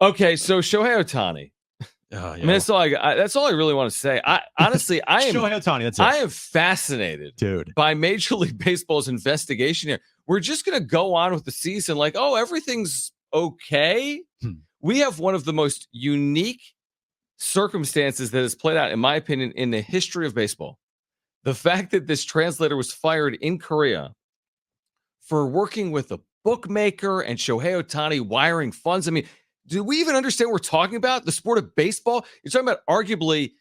Okay, so Shohei Ohtani. Oh, yeah. I mean, that's all I really want to say. Honestly, I am Shohei Ohtani. That's it. I am fascinated, dude, by Major League Baseball's investigation here. We're just going to go on with the season like, oh, everything's okay. We have one of the most unique circumstances that has played out, in my opinion, in the history of baseball. The fact that this translator was fired in Korea for working with a bookmaker and Shohei Ohtani wiring funds. I mean, do we even understand what we're talking about? The sport of baseball? You're talking about arguably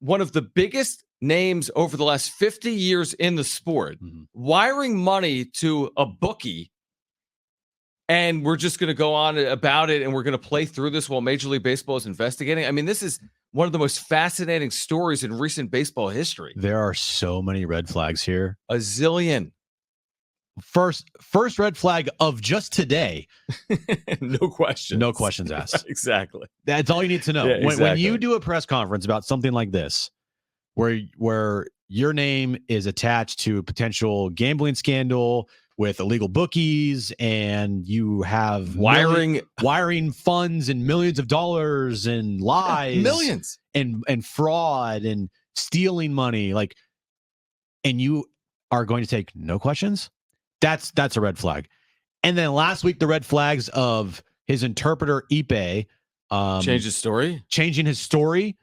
one of the biggest names over the last 50 years in the sport, wiring money to a bookie. And we're just going to go on about it, and we're going to play through this while Major League Baseball is investigating. I mean, this is one of the most fascinating stories in recent baseball history. There are so many red flags here. A zillion. First red flag of just today. No questions. No questions asked. Exactly. That's all you need to know. Yeah, when you do a press conference about something like this, where your name is attached to a potential gambling scandal with illegal bookies, and you have wiring funds and millions of dollars and lies, millions and fraud and stealing money, like, and you are going to take no questions. That's a red flag. And then last week, the red flags of his interpreter Ipe changing his story.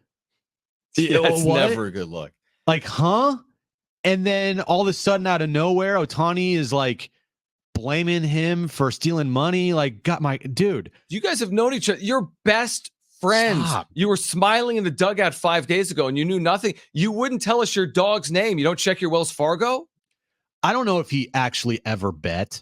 Yeah, that's never a good look. Like, huh? And then all of a sudden, out of nowhere, Ohtani is like blaming him for stealing money. Like, got my dude. You guys have known each other. You're best friends. Stop. You were smiling in the dugout 5 days ago, and you knew nothing. You wouldn't tell us your dog's name. You don't check your Wells Fargo? I don't know if he actually ever bet,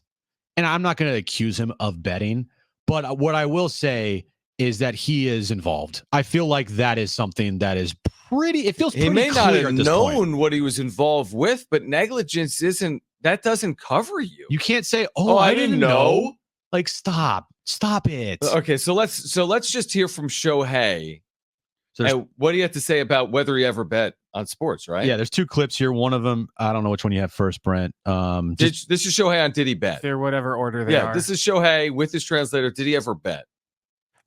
and I'm not going to accuse him of betting, but what I will say is that he is involved. I feel like that is something that is it feels pretty clear. He may not have known point. What he was involved with, but negligence doesn't cover you. You can't say, I didn't know. Like, stop it. Okay, so let's just hear from Shohei. So what do you have to say about whether he ever bet on sports, right? Yeah, there's two clips here. One of them, I don't know which one you have first, Brent. This is Shohei on Did He Bet? They're whatever order they are. Yeah, this is Shohei with his translator. Did he ever bet?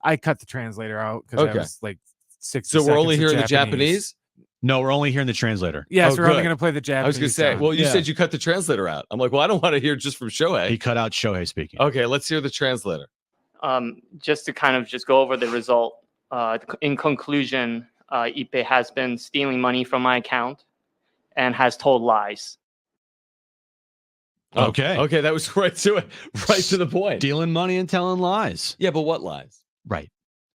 I cut the translator out because I was like 60 So we're only seconds hearing of the Japanese? No, we're only hearing the translator. Yes, we're only going to play the Japanese. I was going to say, well, you said you cut the translator out. I'm like, well, I don't want to hear just from Shohei. He cut out Shohei speaking. Okay, let's hear the translator. Just to kind of just go over the result. In conclusion, Ipe has been stealing money from my account and has told lies. Okay, that was right to the point. Stealing money and telling lies. Yeah, but what lies? Right.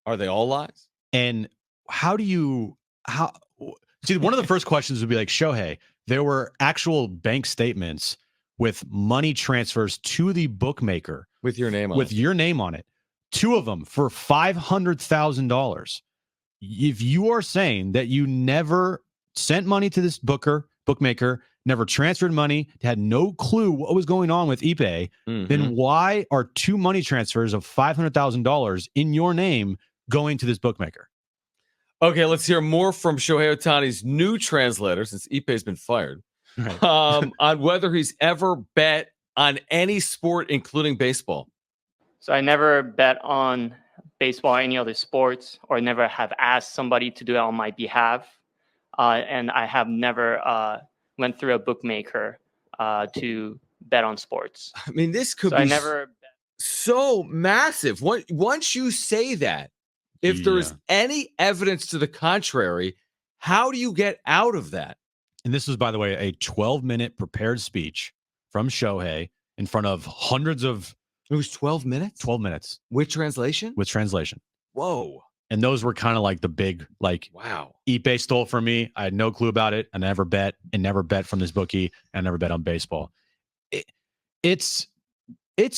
Are they all lies? And see, one of the first questions would be like, Shohei, there were actual bank statements with money transfers to the bookmaker with your name on it. Two of them for $500,000. If you are saying that you never sent money to this bookmaker, never transferred money, had no clue what was going on with Ipe, then why are two money transfers of $500,000 in your name going to this bookmaker? Okay, let's hear more from Shohei Ohtani's new translator, since Ipe's been fired, right. On whether he's ever bet on any sport, including baseball. So I never bet on baseball or any other sports, or never have asked somebody to do it on my behalf. And I have never went through a bookmaker to bet on sports. I mean, this could be so massive. Once you say that, if there's any evidence to the contrary, how do you get out of that? And this was, by the way, a 12-minute prepared speech from Shohei in front of hundreds of... It was 12 minutes? 12 minutes. With translation? With translation. Whoa. And those were kind of like the big, like, wow. Ipe stole from me. I had no clue about it. I never bet from this bookie. I never bet on baseball. It's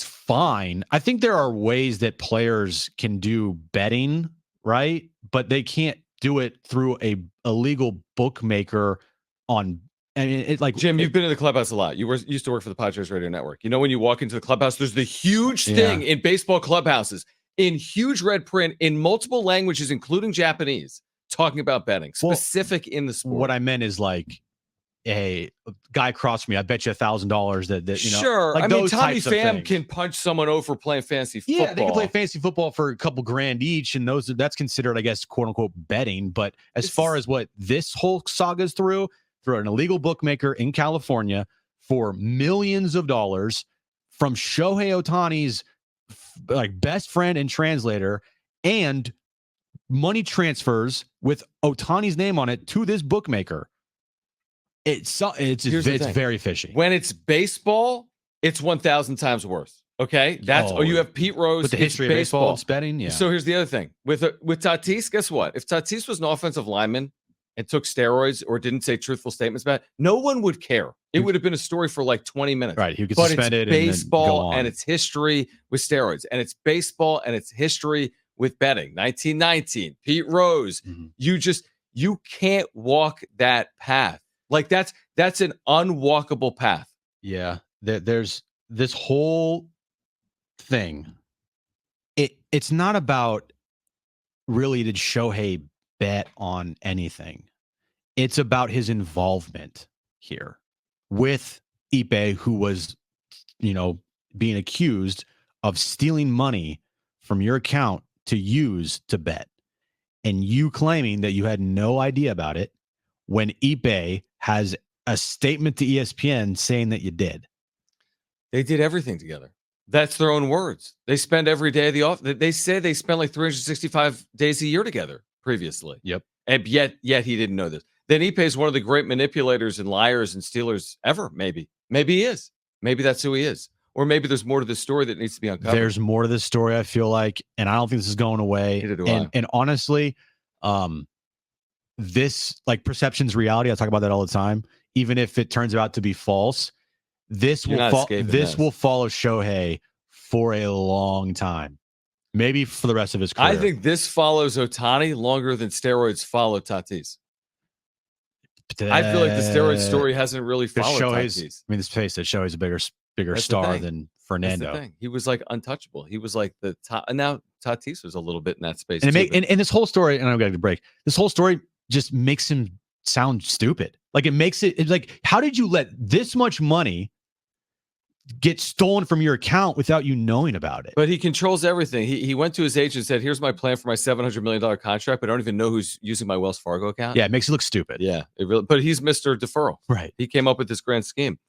fine. I think there are ways that players can do betting, right? But they can't do it through a illegal bookmaker on... I mean, it's like, Jim, you've been in the clubhouse a lot. You used to work for the Padres Radio Network. You know, when you walk into the clubhouse, there's the huge thing in baseball clubhouses in huge red print in multiple languages, including Japanese, talking about betting, specific in the sport. What I meant is, like, a guy across from me, I bet you $1,000 that you know, sure. like I mean, those Tommy types of Pham things. can punch someone over playing fantasy football. Yeah, they can play fantasy football for a couple grand each, and that's considered, I guess, quote unquote betting. But as far as what this whole saga's through an illegal bookmaker in California for millions of dollars from Shohei Ohtani's like best friend and translator, and money transfers with Ohtani's name on it to this bookmaker. It's very fishy. When it's baseball, it's 1,000 times worse. Okay, you have Pete Rose with the history of baseball and betting. Yeah. So here's the other thing with Tatis. Guess what? If Tatis was an offensive lineman and took steroids or didn't say truthful statements about it, no one would care. It would have been a story for like 20 minutes. Right. He would get but suspended. It's baseball and its history with steroids, and it's baseball and its history with betting. 1919, Pete Rose. Mm-hmm. You can't walk that path. Like that's an unwalkable path. Yeah. There's this whole thing. It's not about really did Shohei bet on anything. It's about his involvement here with Ippei, who was, being accused of stealing money from your account to use to bet, and you claiming that you had no idea about it when Ippei has a statement to ESPN saying that you did. They did everything together. That's their own words. They spend every day of the off. They say they spent like 365 days a year together previously. Yep. And yet he didn't know this. Then Ippei is one of the great manipulators and liars and stealers ever. Maybe he is. Maybe that's who he is. Or maybe there's more to this story that needs to be uncovered. There's more to this story, I feel like, and I don't think this is going away. Neither do I. And honestly, this like perception's reality. I talk about that all the time. Even if it turns out to be false, this will follow Shohei for a long time, maybe for the rest of his career. I think this follows Ohtani longer than steroids follow Tatis. I feel like the steroid story hasn't really followed Tatis. I mean, let's face it, Shohei's a bigger star than Fernando. That's the thing. He was like untouchable. He was like the top. And now Tatis was a little bit in that space. And this whole story, and I'm going to break. This whole story just makes him sound stupid. Like it's like, how did you let this much money get stolen from your account without you knowing about it? But he controls everything. He went to his agent and said, here's my plan for my $700 million contract, but I don't even know who's using my Wells Fargo account. Yeah, it makes it look stupid. Yeah, but he's Mr. Deferral. Right. He came up with this grand scheme.